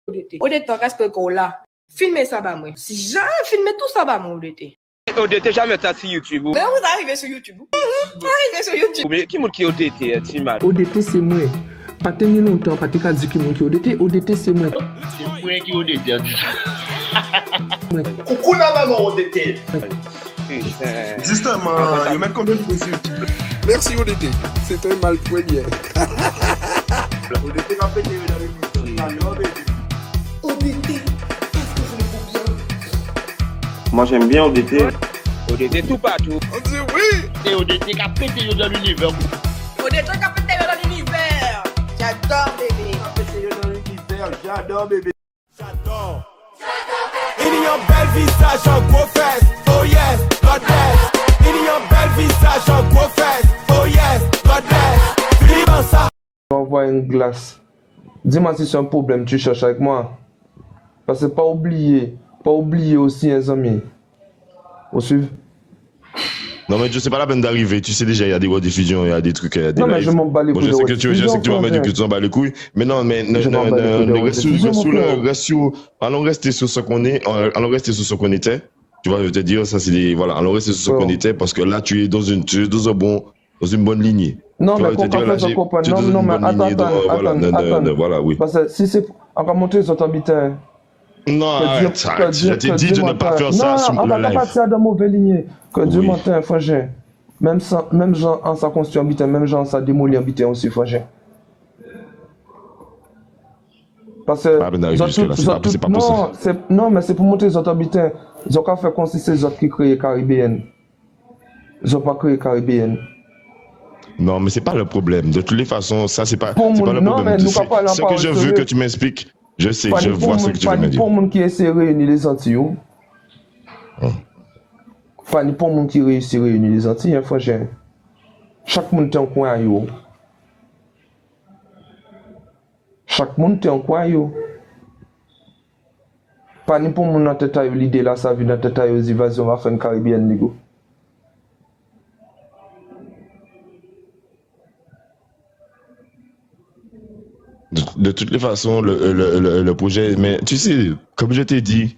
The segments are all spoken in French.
ODT, reste que là. Filmez ça, bah, moi. Si jamais filmez tout ça, bah, moi, ODT. ODT jamais t'as sur YouTube. Mais vous arrivez sur YouTube. Vous arrivez sur YouTube. Mais qui monte qui ODT, Timal? ODT, c'est moi. Pas tenir longtemps, pas te dire qui monte ODT. ODT, c'est moi. C'est moi qui ODT. Coucou la maman ODT. Justement, il met combien de fois sur YouTube? Merci ODT, c'est un mal premier. ODT va péter dans l'émission. ODT, est-ce que je le fais bien? Moi j'aime bien ODT. ODT tout partout. On dit oui. C'est ODT qui a pété dans l'univers. ODT qui a pété dans l'univers. J'adore, bébé. Pété dans l'univers, j'adore bébé. J'adore. Il y a un bel visage en gros fesses. Oh yes, God bless. Il y a un bel visage en gros fesses. Oh yes, God bless. Vivant ça. Envoie une glace. Dis-moi si c'est un problème, tu cherches avec moi. Parce que pas oublier aussi les amis. Vous suivez? Non, mais je sais pas la peine d'arriver. Tu sais déjà, il y a des rediffusions, il y a des trucs. Non, mais je m'en bats les couilles. Je sais que tu vas me dire que tu t'en bats les couilles. Mais non, mais allons rester sur ce qu'on est. Allons rester sur ce qu'on était. Tu vois, je vais te dire, ça c'est des. Voilà, allons rester sur ce qu'on était parce que là, tu es dans une bonne lignée. Non, mais je comprends. Non, mais attends. Voilà, oui. Parce que si c'est. On va monter sur ton bitin. Non, arrête. Je t'ai dit de ne pas faire ça sur le live. On va pas partir dans mauvais lignée. Que Dieu m'entend, frangin. Même gens en sa construit en bitin, même gens en sa démoli en bitin aussi, frangin. Parce que. C'est pas possible. Non, mais c'est pour monter les autres habitants. Ils ont qu'à faire consister les autres qui créent Caribéenne. Ils n'ont pas créé Caribéenne. Non, mais c'est pas le problème. De toutes les façons, ça, c'est pas le problème. Ce que je veux que tu m'expliques, je sais, je vois ce que tu veux me dire. Pour le monde qui essaie de réunir les Antilles. Fanny, pour le monde qui réussit à réunir les Antilles, frangin. Chaque monde est en coin. Chaque monde est en coin. Pas ni pour mon dans tête l'idée là, ça vient dans tête aux évasions, on va faire une Caribéenne, nigo. De toutes les façons, le projet, mais tu sais, comme je t'ai dit,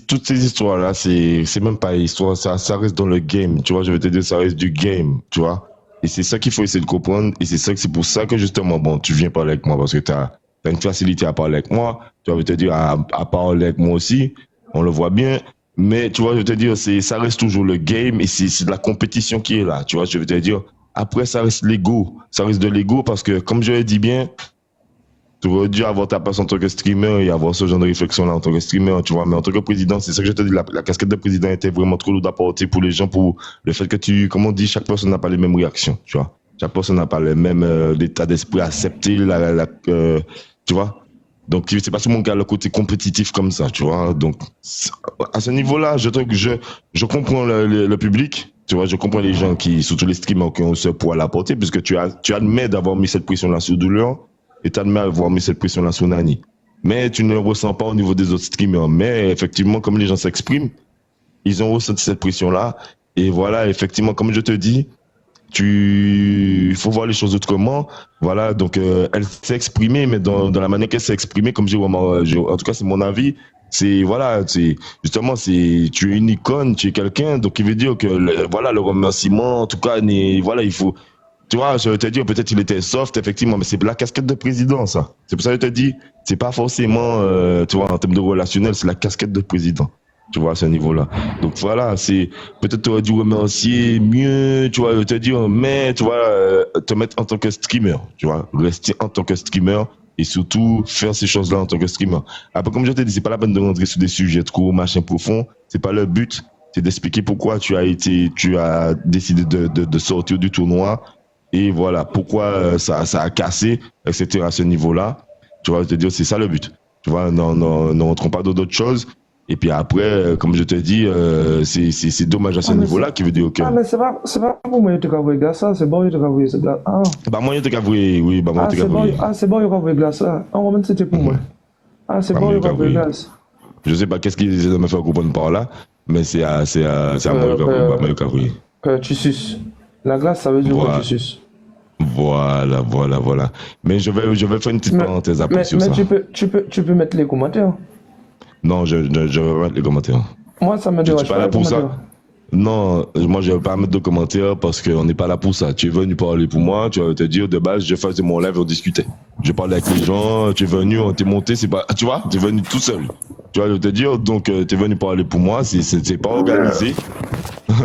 toutes ces histoires-là, c'est même pas histoire, ça reste dans le game, tu vois, je veux te dire, ça reste du game, tu vois. Et c'est ça qu'il faut essayer de comprendre, et c'est pour ça que justement, bon, tu viens parler avec moi, parce que t'as une facilité à parler avec moi, tu vois, je veux te dire, à parler avec moi aussi, on le voit bien, mais tu vois, je veux te dire, ça reste toujours le game, et c'est de la compétition qui est là, tu vois, je veux te dire. Après, ça reste l'ego. Ça reste de l'ego parce que, comme je l'ai dit bien, tu aurais dû avoir ta place en tant que streamer et avoir ce genre de réflexion-là en tant que streamer, tu vois. Mais en tant que président, c'est ça que je te dis, la casquette de président était vraiment trop lourde à porter pour les gens, pour le fait que comme on dit, chaque personne n'a pas les mêmes réactions, tu vois. Chaque personne n'a pas le même état d'esprit à accepter, tu vois. Donc, c'est pas tout le monde qui a le côté compétitif comme ça, tu vois. Donc, à ce niveau-là, je comprends le public. Tu vois, je comprends les gens surtout les streamers qui ont ce poids à la porter, puisque tu admets d'avoir mis cette pression-là sur Douleur, et tu admets d'avoir mis cette pression-là sur Nani. Mais tu ne le ressens pas au niveau des autres streamers. Mais effectivement, comme les gens s'expriment, ils ont ressenti cette pression-là. Et voilà, effectivement, comme je te dis, il faut voir les choses autrement. Voilà, donc elle s'est exprimée, mais dans la manière qu'elle s'est exprimée, comme en tout cas c'est mon avis, voilà, justement, tu es une icône, tu es quelqu'un, donc il veut dire que le remerciement, en tout cas, voilà, il faut, tu vois, je vais te dire, peut-être il était soft, effectivement, mais c'est la casquette de président, ça. C'est pour ça que je te dis, c'est pas forcément, tu vois, en termes de relationnel, c'est la casquette de président. Tu vois, à ce niveau-là. Donc voilà, peut-être tu aurais dû remercier mieux, tu vois, je te dire, mais tu vois, te mettre en tant que streamer, tu vois, rester en tant que streamer et surtout faire ces choses-là en tant que streamer. Après, comme je te dis, c'est pas la peine de rentrer sur des sujets trop machin profond, c'est pas le but, c'est d'expliquer pourquoi tu as décidé de sortir du tournoi et voilà, pourquoi ça a cassé, etc. à ce niveau-là. Tu vois, je te dire, c'est ça le but. Tu vois, ne rentrons pas dans d'autres choses. Et puis après, comme je te dis, c'est dommage à ce niveau-là qui veut dire que. Ah, mais c'est pas pour moi de cavouer glace, ça, c'est bon, de cavouer ce glace. Ah. Bah, moi, de cavouer, oui, bah, moi, de cavouer. Ah, c'est bon, de cavouer glace, ça. Ah, on va c'était pour moi. Ah, c'est bon, de cavouer glace. Je sais pas qu'est-ce qu'ils essaient de me faire comprendre par là, mais c'est à moi de cavouer. Que tu suces. La glace, ça veut dire que tu suces. Voilà. Mais je vais faire une petite parenthèse après sur ça. tu peux mettre les commentaires. Non, je vais mettre les commentaires. Moi, ça me Je dérange suis pas pas. là les pour commentaires. ça. Non, moi je vais pas mettre de commentaires parce qu'on n'est pas là pour ça. Tu es venu parler pour moi, tu vas te dire de base, je faisais mon live, on discutait. Je parlais avec les gens, tu es venu, on t'est monté, c'est pas, tu vois, tu es venu tout seul. Tu vas te dire, donc tu es venu parler pour moi, c'est pas organisé.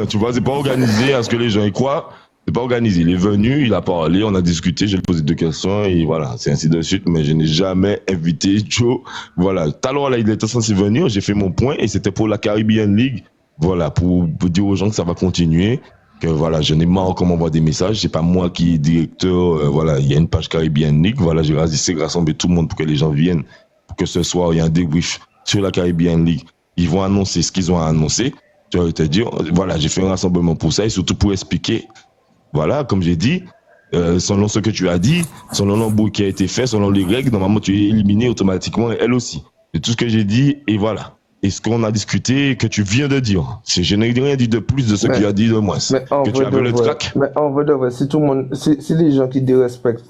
Tu vois, c'est pas organisé à ce que les gens y croient. C'est pas organisé. Il est venu, il a parlé, on a discuté, j'ai posé 2 questions et voilà, c'est ainsi de suite. Mais je n'ai jamais invité Joe. Voilà, tout à l'heure là, il était censé venir, j'ai fait mon point et c'était pour la Caribbean League. Voilà, pour dire aux gens que ça va continuer, que voilà, je n'ai marre qu'on m'envoie des messages, c'est pas moi qui est directeur, voilà, il y a une page Caribbean League, voilà, j'ai rassemblé tout le monde pour que les gens viennent, pour que ce soir, il y a un débrief sur la Caribbean League. Ils vont annoncer ce qu'ils ont à annoncer, tu vas te dire, voilà, j'ai fait un rassemblement pour ça et surtout pour expliquer, voilà, comme j'ai dit, selon ce que tu as dit, selon l'embrouille qui a été fait, selon les règles, normalement tu es éliminé automatiquement, et elle aussi. C'est tout ce que j'ai dit, et voilà. Et ce qu'on a discuté, que tu viens de dire. Je n'ai rien dit de plus de ce qu'il a dit de moi. Que tu avais le trac. Mais en vrai de vrai, si tout le monde, si les gens qui dérespectent,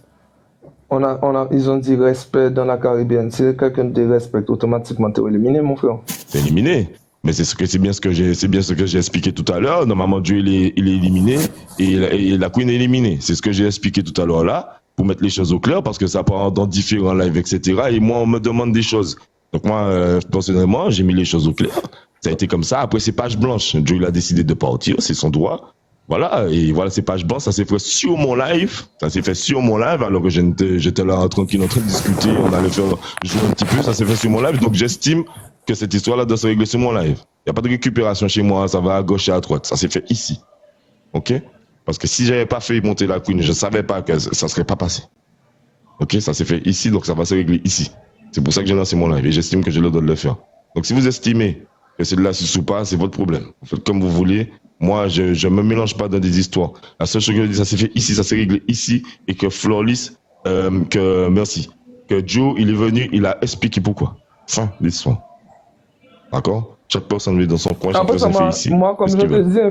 ils ont dit respect dans la Caribbean. Si quelqu'un dérespecte, automatiquement t'es éliminé, mon frère. T'es éliminé. Mais c'est bien ce que j'ai expliqué tout à l'heure. Normalement, Dieu, il est éliminé et la Queen est éliminée. C'est ce que j'ai expliqué tout à l'heure là, pour mettre les choses au clair, parce que ça part dans différents lives, etc. Et moi, on me demande des choses. Donc moi, personnellement, j'ai mis les choses au clair. Ça a été comme ça. Après, c'est page blanche. Joe, il a décidé de partir, c'est son droit. Voilà, et voilà, c'est page blanche. Ça s'est fait sur mon live. Alors que j'étais là tranquille en train de discuter. On allait faire jouer un petit peu. Ça s'est fait sur mon live. Donc j'estime que cette histoire-là doit se régler sur mon live. Il n'y a pas de récupération chez moi. Ça va à gauche et à droite. Ça s'est fait ici. OK? Parce que si j'avais pas fait monter la Queen, je savais pas que ça serait pas passé. OK? Ça s'est fait ici, donc ça va se régler ici. C'est pour ça que j'ai lancé mon live et j'estime que j'ai le droit de le faire. Donc si vous estimez que c'est de la suite ou pas, c'est votre problème. Vous faites comme vous voulez. Moi, je me mélange pas dans des histoires. La seule chose que je dis, ça s'est fait ici, ça s'est réglé ici et que Flawless, que Joe, il est venu, il a expliqué pourquoi. Fin l'histoire. D'accord? Chaque personne est dans son coin, chaque personne fait ici. Moi, comme je te disais,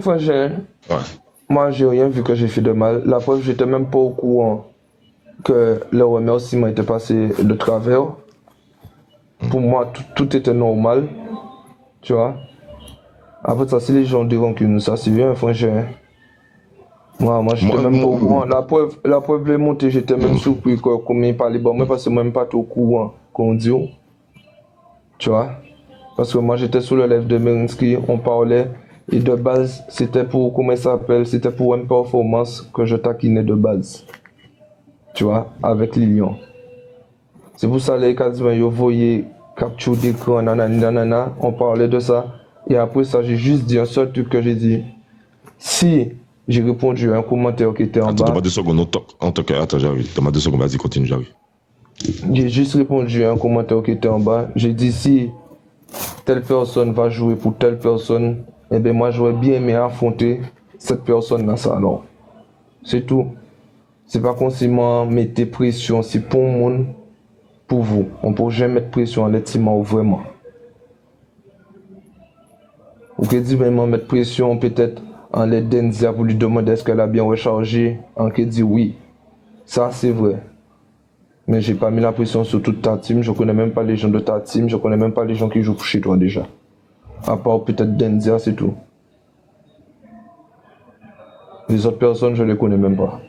moi, j'ai rien vu que j'ai fait de mal. La preuve, j'étais même pas au courant que le remerciement était passé de travers. Pour moi, tout était normal, tu vois. Après ça, si les gens diront que ça c'est bien, frangin. Moi, j'étais même pas au courant. La preuve est montée, j'étais même surpris comme il parlait. Bon, moi, parce que moi, même pas tout au courant qu'on dit. Tu vois. Parce que moi, j'étais sur le live de Merinsky, on parlait. Et de base, c'était pour, comment ça s'appelle, c'était pour une performance que je taquinais de base. Tu vois, avec Lilian. C'est pour ça les cas vous voyez capture d'écran, nanana, on parlait de ça. Et après ça, j'ai juste dit un seul truc que j'ai dit. Si j'ai répondu à un commentaire qui était en bas. Attends, 2 secondes, attends, j'arrive. Donne-moi 2 secondes, vas-y, continue, j'arrive. J'ai juste répondu à un commentaire qui était en bas. J'ai dit si telle personne va jouer pour telle personne, eh bien moi j'aurais bien aimé affronter cette personne dans ça alors. C'est tout. C'est pas comme si moi mettais pression, c'est pour monde. Pour vous, on ne peut jamais mettre pression en l'étiment ou vraiment. Vous pouvez dire vraiment mettre pression peut-être en l'aide d'Enzia pour lui demander est-ce qu'elle a bien rechargé, en qui dit oui. Ça c'est vrai. Mais j'ai pas mis la pression sur toute ta team, je connais même pas les gens de ta team, je connais même pas les gens qui jouent chez toi déjà. À part peut-être d'Enzia, c'est tout. Les autres personnes, je les connais même pas.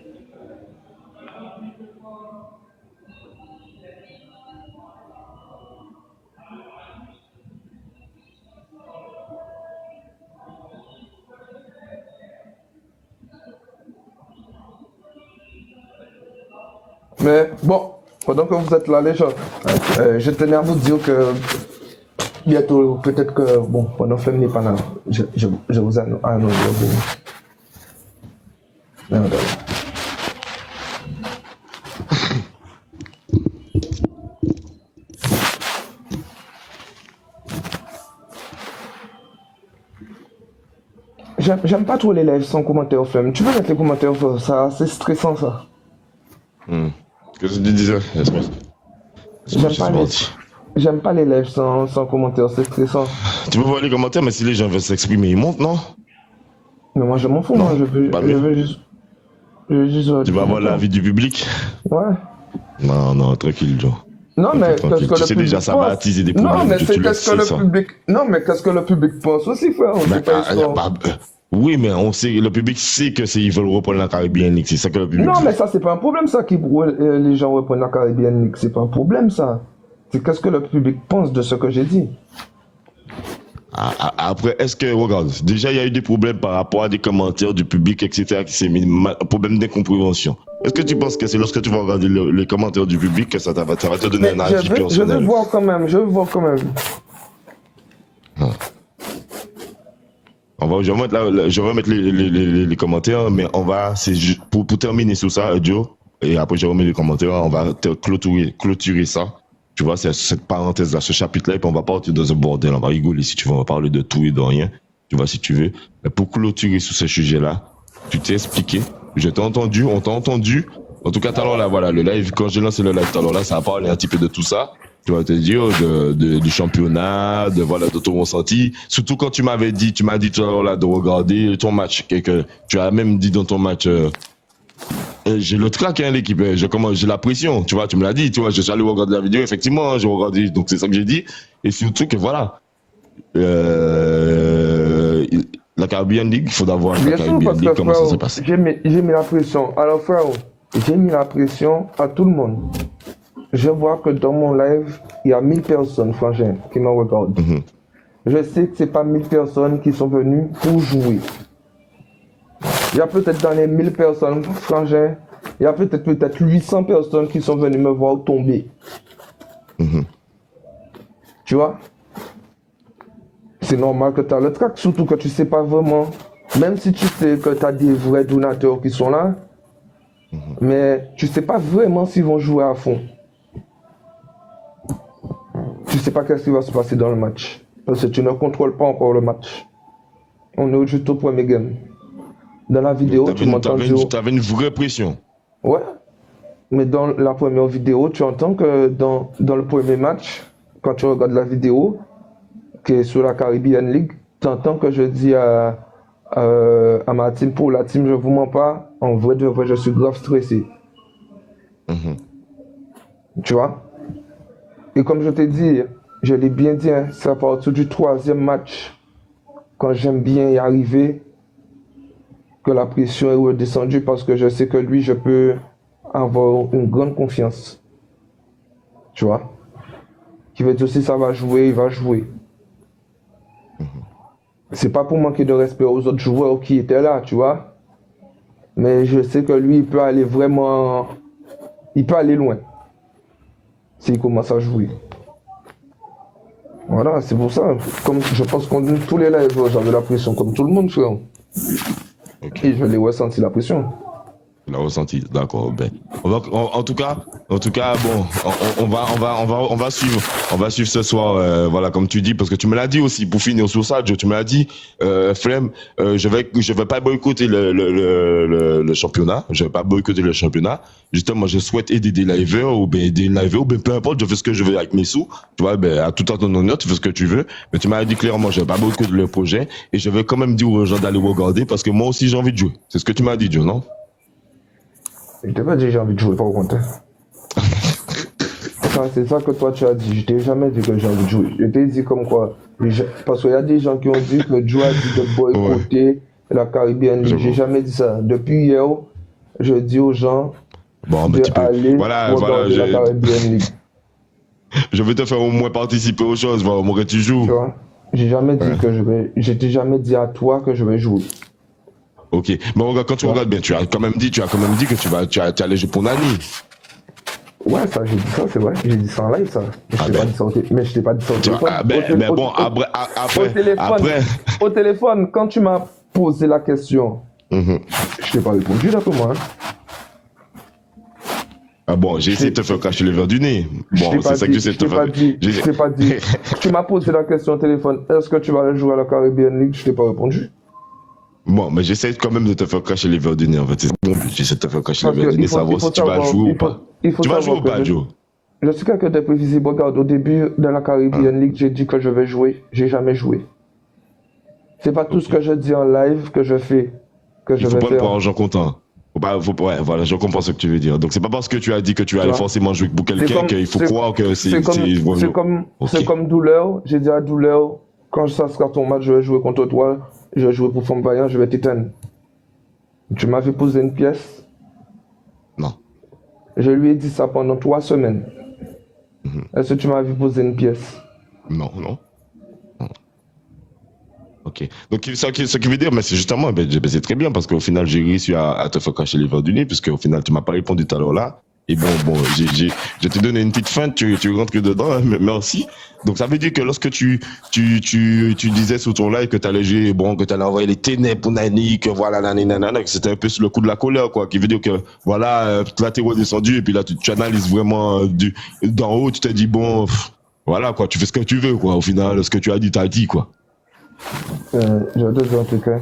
Mais bon, pendant que vous êtes là les gens, je tenais à vous dire que bientôt, peut-être que, bon, pendant que n'est pas là, je vous annonce. J'aime pas trop les lives sans commentaires flemme. Tu peux mettre les commentaires, ça, c'est stressant ça. Qu'est-ce que tu disais? J'aime pas les lives sans commentaires, c'est stressant. Tu peux voir les commentaires, mais si les gens veulent s'exprimer, ils montent, non? Mais moi je m'en fous, moi je veux juste. Tu vas avoir l'avis du public? Ouais. Non, tranquille, Joe. Non, mais Tranquille. qu'est-ce que Tu le sais public déjà, ça pense? va attiser des problèmes. Non, mais tu c'est le qu'est-ce que sais, ça. le public... Non, mais qu'est-ce que le public pense aussi, frère? Ben, C'est pas histoire. oui, mais on sait, le public sait que ils veulent reprendre la Caribbean League. C'est ça que le public Non, dit. mais ça, c'est pas un problème, ça, les gens reprennent la Caribbean League. C'est pas un problème, ça. C'est qu'est-ce que le public pense de ce que j'ai dit. Après, est-ce que, regarde, déjà, il y a eu des problèmes par rapport à des commentaires du public, etc., qui s'est mis, problème d'incompréhension. Est-ce que tu penses que c'est lorsque tu vas regarder les commentaires du public que ça va te donner un avis je personnel? vais voir quand même, Je vais mettre les commentaires, mais c'est pour terminer sur ça, Joe, et après je remets les commentaires, on va clôturer ça. Tu vois, c'est cette parenthèse-là, ce chapitre-là, et puis on va partir dans un bordel, on va rigoler si tu veux, on va parler de tout et de rien, tu vois, si tu veux. Mais pour clôturer sur ce sujet-là, tu t'es expliqué, je t'ai entendu, on t'a entendu. En tout cas, tout à l'heure, là, voilà, le live, quand j'ai lancé le live tout à l'heure, là, ça a parlé un petit peu de tout ça. Tu vas te dire du championnat, de ton ressenti. Surtout quand tu m'as dit tout à l'heure là de regarder ton match, que tu as même dit dans ton match, j'ai le trac hein, l'équipe, j'ai la pression, tu vois, tu me l'as dit, tu vois, je suis allé regarder la vidéo, effectivement, j'ai regardé, donc c'est ça que j'ai dit, et surtout que voilà, la Caribbean League, il faut d'avoir la Caribbean League, comment ça s'est passé? J'ai mis la pression. Alors frère, j'ai mis la pression à tout le monde. Je vois que dans mon live, il y a 1000 personnes, frangin, qui me regardent. Je sais que c'est pas 1000 personnes qui sont venues pour jouer. Il y a peut-être dans les 1000 personnes, frangin, il y a peut-être 800 personnes qui sont venues me voir tomber. Tu vois? C'est normal que tu as le trac, surtout que tu sais pas vraiment, même si tu sais que tu as des vrais donateurs qui sont là, mais tu sais pas vraiment s'ils vont jouer à fond. Tu sais pas qu'est-ce qui va se passer dans le match. Parce que tu ne contrôles pas encore le match. On est juste au premier game. Dans la vidéo, tu m'entends dire... Tu avais une vraie pression. Ouais. Mais dans la première vidéo, tu entends que dans le premier match, quand tu regardes la vidéo, qui est sur la Caribbean League, tu entends que je dis à ma team, pour la team, je vous mens pas, en vrai de vrai, je suis grave stressé. Tu vois? Et comme je t'ai dit, je l'ai bien dit, hein, c'est à partir du 3e match, quand j'aime bien y arriver, que la pression est redescendue parce que je sais que lui, je peux avoir une grande confiance. Tu vois? Qui veut dire si ça va jouer, il va jouer. C'est pas pour manquer de respect aux autres joueurs qui étaient là, tu vois? Mais je sais que lui, il peut aller vraiment... Il peut aller loin. S'il commence à jouer. Voilà, c'est pour ça. Comme je pense qu'on dit tous les lives, j'avais la pression comme tout le monde, frère. Okay. Et je l'ai ressenti la pression. Tu l'as ressenti, d'accord. Ben, en tout cas, bon, on va suivre ce soir, voilà, comme tu dis, parce que tu me l'as dit aussi, pour finir sur ça, Joe, tu me l'as dit, Flemme, je vais pas boycotter le championnat, Justement, je souhaite aider des liveurs, ou bien peu importe, je fais ce que je veux avec mes sous, tu vois, ben, à tout à ton honneur, tu fais ce que tu veux, mais tu m'as dit clairement, je vais pas boycotter le projet, et je vais quand même dire aux gens d'aller regarder, parce que moi aussi j'ai envie de jouer. C'est ce que tu m'as dit, Joe, non? Je t'ai pas dit j'ai envie de jouer, par contre. C'est ça que toi tu as dit. Je t'ai jamais dit que j'ai envie de jouer. Je t'ai dit comme quoi. Parce qu'il y a des gens qui ont dit que Joe a dit de boycotter la Caribbean League. J'ai jamais dit ça. Depuis hier, je dis aux gens aller regarder la Caribbean League. Je vais te faire au moins participer aux choses, voir au moins que tu joues. Tu vois, j'ai jamais dit que je vais. Je t'ai jamais dit à toi que je vais jouer. Ok, mais regarde, quand tu regardes bien, tu as quand même dit que tu allais jouer pour Nani. Ouais, ça, j'ai dit ça, c'est vrai. J'ai dit ça en live, ça. Mais je t'ai pas dit ça au téléphone. Mais bon, après. Au téléphone, quand tu m'as posé la question, je t'ai pas répondu, d'après moi. Ah bon, j'ai essayé de te faire cacher le verre du nez. Bon, c'est ça que j'essaie de te faire. Je t'ai pas dit. Tu m'as posé la question au téléphone, est-ce que tu vas jouer à la Caribbean League? Je t'ai pas répondu. Bon, mais j'essaie quand même de te faire cacher les verres du nez, en fait. C'est bon, j'essaie de te faire cacher les verres du nez, savoir si tu vas jouer ou pas. Tu vas jouer ou pas, Joe? Je suis quelqu'un de prévisible. Regarde, au début de la Caribbean League, j'ai dit que je vais jouer. J'ai jamais joué. C'est pas tout ce que je dis en live que je fais. Que je vais faire. Il faut pas le prendre en gens contents. Ouais, voilà, je comprends ce que tu veux dire. Donc c'est pas parce que tu as dit que tu allais forcément jouer pour quelqu'un qu'il faut croire que c'est comme Douleur. J'ai dit à Douleur, quand ça sera ton match, je vais jouer contre toi, je vais jouer pour Fombayan, je vais t'éteindre. Tu m'avais posé une pièce. Non. Je lui ai dit ça pendant 3 semaines. Est-ce que tu m'avais posé une pièce? Non. Ok. Donc, ce qui veut dire, mais c'est justement, c'est très bien parce qu'au final, j'ai réussi à te faire cacher les verres du nez, puisque au final, tu m'as pas répondu tout à l'heure là. Et bon, je t'ai donné une petite feinte, tu rentres dedans, hein, merci. Donc, ça veut dire que lorsque tu disais sur ton live que t'allais jouer, que t'allais envoyer les ténèbres pour Nani, que voilà, que c'était un peu sur le coup de la colère, quoi, qui veut dire que, voilà, là, t'es redescendu, et puis là, tu analyses vraiment d'en haut, tu t'es dit, voilà, quoi, tu fais ce que tu veux, quoi, au final, ce que tu as dit, t'as dit, quoi. Je vais te dire un truc, hein.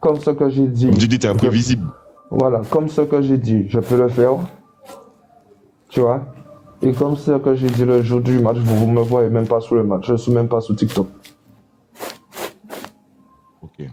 Comme ce que j'ai dit. Comme tu dis, t'es imprévisible. Voilà, comme ce que j'ai dit, je peux le faire. Tu vois? Et comme ce que j'ai dit le jour du match, vous me voyez même pas sur le match. Je suis même pas sur TikTok. Ok.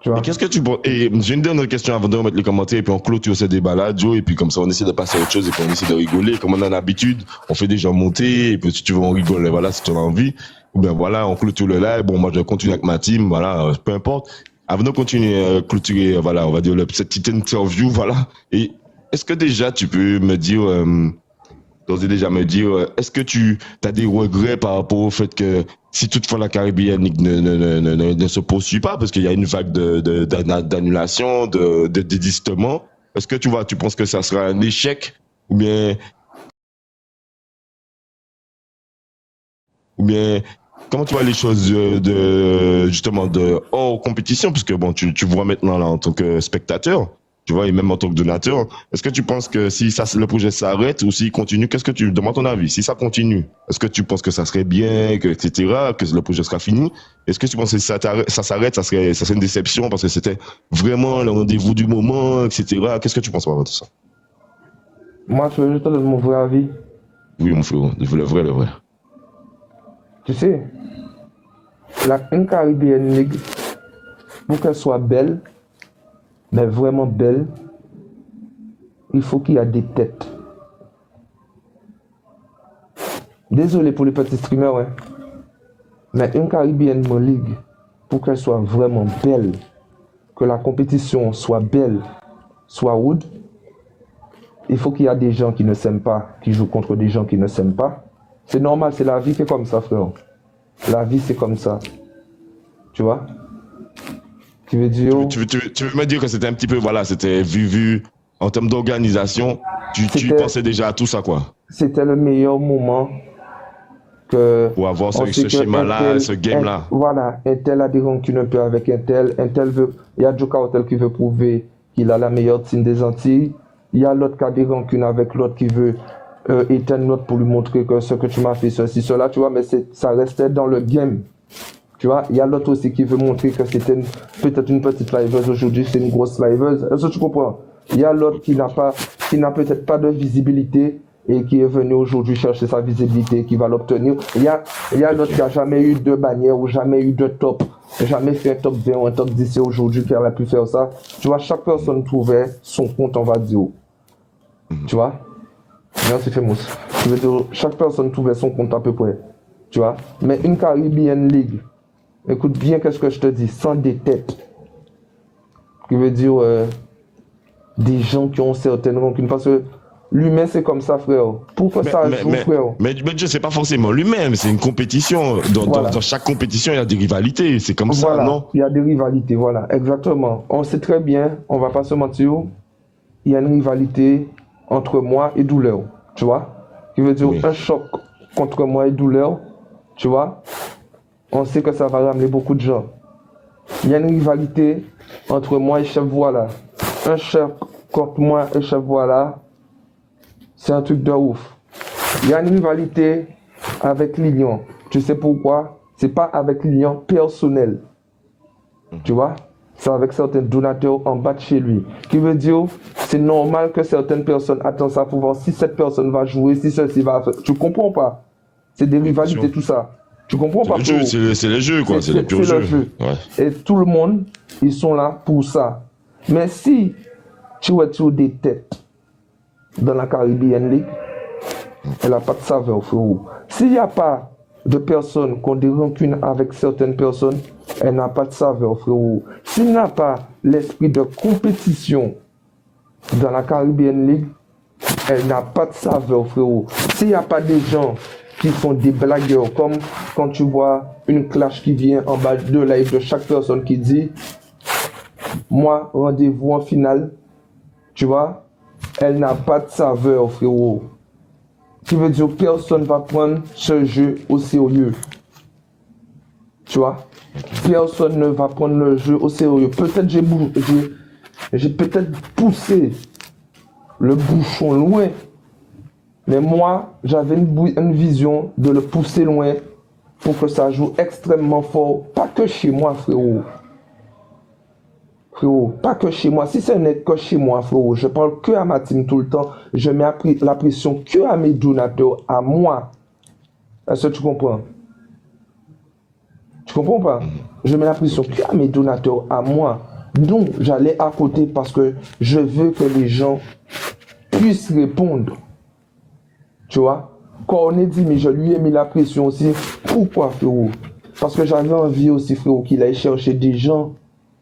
Tu vois? Et qu'est-ce que tu penses? Et j'ai une dernière question avant de remettre les commentaires et puis on clôture ce débat-là, Joe, et puis comme ça on essaie de passer à autre chose et puis on essaie de rigoler. Comme on a l'habitude, on fait des gens monter et puis si tu veux on rigole, voilà, si tu as envie. Ou bien voilà, on clôture le live. Bon, moi je continue avec ma team, voilà, peu importe. Avant de continuer à clôturer, voilà, on va dire cette petite interview, voilà. Et est-ce que déjà tu peux me dire, est-ce que tu as des regrets par rapport au fait que si toutefois la Caribbean League ne se poursuit pas, parce qu'il y a une vague d'annulation, de désistement, est-ce que tu penses que ça sera un échec ou bien comment tu vois les choses justement de hors compétition, puisque bon, tu vois maintenant là en tant que spectateur, tu vois, et même en tant que donateur, est-ce que tu penses que si le projet s'arrête ou s'il continue, qu'est-ce que tu demandes ton avis? Si ça continue, est-ce que tu penses que ça serait bien, que etc., que le projet sera fini? Est-ce que tu penses que si ça s'arrête, ça serait une déception parce que c'était vraiment le rendez-vous du moment, etc. Qu'est-ce que tu penses par rapport à tout ça? Moi, je veux juste te donner mon vrai avis. Oui, mon frère, le vrai. Tu sais, une Caribbean League, pour qu'elle soit belle, mais vraiment belle, il faut qu'il y ait des têtes. Désolé pour les petits streamers, hein. Mais une Caribbean League, pour qu'elle soit vraiment belle, que la compétition soit belle, soit rude, il faut qu'il y ait des gens qui ne s'aiment pas, qui jouent contre des gens qui ne s'aiment pas. C'est normal, c'est la vie qui est comme ça, frère. La vie, c'est comme ça. Tu vois? Tu veux dire... Tu veux me dire que c'était un petit peu, voilà, c'était vu en termes d'organisation, tu pensais déjà à tout ça, quoi? C'était le meilleur moment que... Pour avoir ce schéma-là, ce game-là. Voilà, un tel a des rancunes un peu avec un tel veut... Il y a Joe Cartel qui veut prouver qu'il a la meilleure team des Antilles. Il y a l'autre qui a des rancunes avec l'autre qui veut... éteindre l'autre pour lui montrer que ce que tu m'as fait, ceci, cela, tu vois, mais ça restait dans le game. Tu vois, il y a l'autre aussi qui veut montrer que c'était peut-être une petite liveuse, aujourd'hui c'est une grosse liveuse. Est-ce que tu comprends? Il y a l'autre qui n'a peut-être pas de visibilité et qui est venu aujourd'hui chercher sa visibilité, qui va l'obtenir. Il y a l'autre qui a jamais eu de bannière ou jamais eu de top, jamais fait un top 20 ou un top 10 et aujourd'hui qui a pu faire ça. Tu vois, chaque personne trouvait son compte, on va dire. Tu vois? Merci Famous. Je veux dire, chaque personne trouvait son compte à peu près. Tu vois? Mais une Caribbean League, écoute bien qu'est-ce que je te dis, sans des têtes. Qui veut dire des gens qui ont certaines rancunes. Parce que l'humain c'est comme ça, frère. Pour que ça joue, frère. Mais Dieu, c'est pas forcément l'humain, c'est une compétition. Dans chaque compétition, il y a des rivalités. C'est comme ça, non? Il y a des rivalités, voilà, exactement. On sait très bien, on va pas se mentir, il y a une rivalité entre moi et Douleur, tu vois, qui veut dire un choc contre moi et Douleur, tu vois, on sait que ça va ramener beaucoup de gens. Il y a une rivalité entre moi et Chef Voilà, un choc contre moi et Chef Voilà, c'est un truc de ouf. Il y a une rivalité avec Lilian, tu sais pourquoi? C'est pas avec Lilian personnel, tu vois. C'est avec certains donateurs en bas de chez lui. Qui veut dire, c'est normal que certaines personnes attendent ça pour voir si cette personne va jouer, si ceci va faire. Tu comprends pas? C'est des rivalités, tout ça. Tu comprends pas? C'est le jeu, quoi. C'est le pur jeu. Ouais. Et tout le monde, ils sont là pour ça. Mais si tu es sur des têtes dans la Caribbean League, elle n'a pas de saveur, frérot. S'il n'y a pas de personnes qui ont des rancunes avec certaines personnes, elle n'a pas de saveur, frérot. S'il n'y a pas l'esprit de compétition dans la Caribbean League, elle n'a pas de saveur, frérot. S'il n'y a pas des gens qui font des blagueurs, comme quand tu vois une clash qui vient en bas de live de chaque personne qui dit moi, rendez-vous en finale, tu vois, elle n'a pas de saveur, frérot. Qui veut dire que personne ne va prendre ce jeu au sérieux. Tu vois, personne ne va prendre le jeu au sérieux. Peut-être j'ai peut-être poussé le bouchon loin, mais moi, j'avais une vision de le pousser loin pour que ça joue extrêmement fort. Pas que chez moi, frérot. Frérot, pas que chez moi. Si ce n'est que chez moi, frérot, je parle que à ma team tout le temps. Je mets la pression que à mes donateurs, à moi. Est-ce que tu comprends? Tu comprends pas? Je mets la pression que à mes donateurs, à moi. Donc, j'allais à côté parce que je veux que les gens puissent répondre. Tu vois? Quand on est dit, mais je lui ai mis la pression aussi. Pourquoi, frérot? Parce que j'avais envie aussi, frérot, qu'il aille chercher des gens,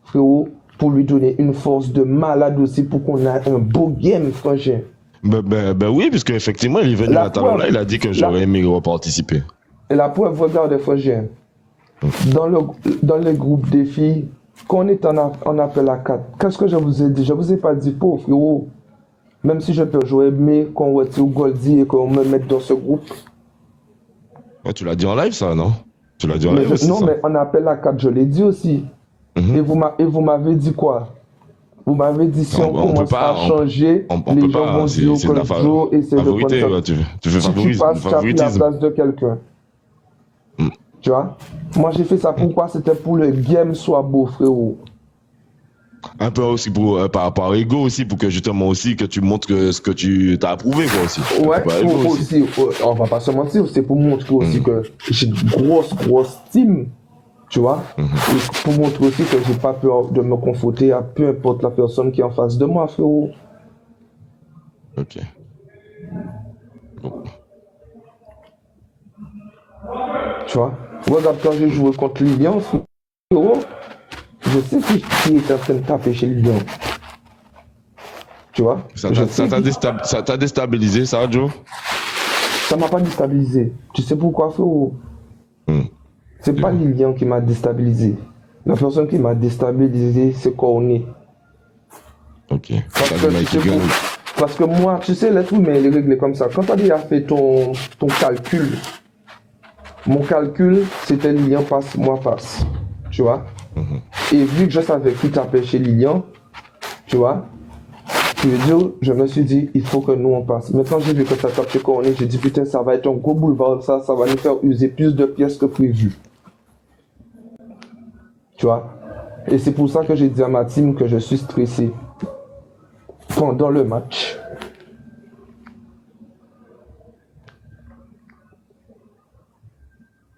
frérot, pour lui donner une force de malade aussi, pour qu'on ait un beau game, frangin. Ben oui, puisque effectivement, il est venu à talent là, il a dit que j'aurais aimé participer. Et la preuve, regarde, frangin, dans le groupe des filles, quand on est en appel à 4, qu'est-ce que je vous ai dit? Je vous ai pas dit, pauvre frérot, même si je peux jouer, mais qu'on retire Goldie et qu'on me mette dans ce groupe. Ouais, tu l'as dit en live, ça, non? Tu l'as dit en live aussi, non, ça. mais en appel à 4, je l'ai dit aussi. Et vous m'avez dit quoi? Vous m'avez dit si on commence à changer, les gens vont dire que Joe essaie de prendre ça. Tu fais si tu passes, tu as pris la place de quelqu'un. Tu vois? Moi, j'ai fait ça pourquoi? C'était pour le game soit beau, frérot. Un peu aussi par rapport à ego aussi, pour que justement aussi que tu montres ce que tu t'as approuvé, quoi, aussi. Ouais, aussi. On va pas se mentir, c'est pour montrer aussi que j'ai une grosse team. Tu vois, pour montrer aussi que j'ai pas peur de me confronter à peu importe la personne qui est en face de moi, frérot. Ok. Bon. Tu vois, regarde quand j'ai joué contre Lilian, frérot, je sais qui est en train de taper chez Lilian. Tu vois. Ça t'a déstabilisé, ça, Joe? Ça m'a pas déstabilisé. Tu sais pourquoi, frérot? C'est pas Lilian qui m'a déstabilisé. La personne qui m'a déstabilisé, c'est Cornet. Ok. Parce que moi, tu sais, l'être humain, il est réglé comme ça. Quand tu as déjà fait ton calcul, mon calcul, c'était Lilian passe, moi passe. Tu vois? Et vu que je savais qui tapait chez Lilian, tu vois, je me suis dit, il faut que nous on passe. Mais quand j'ai vu que ça tape chez Cornet, j'ai dit, putain, ça va être un gros boulevard, ça va nous faire user plus de pièces que prévu. Tu vois? Et c'est pour ça que j'ai dit à ma team que je suis stressé pendant le match.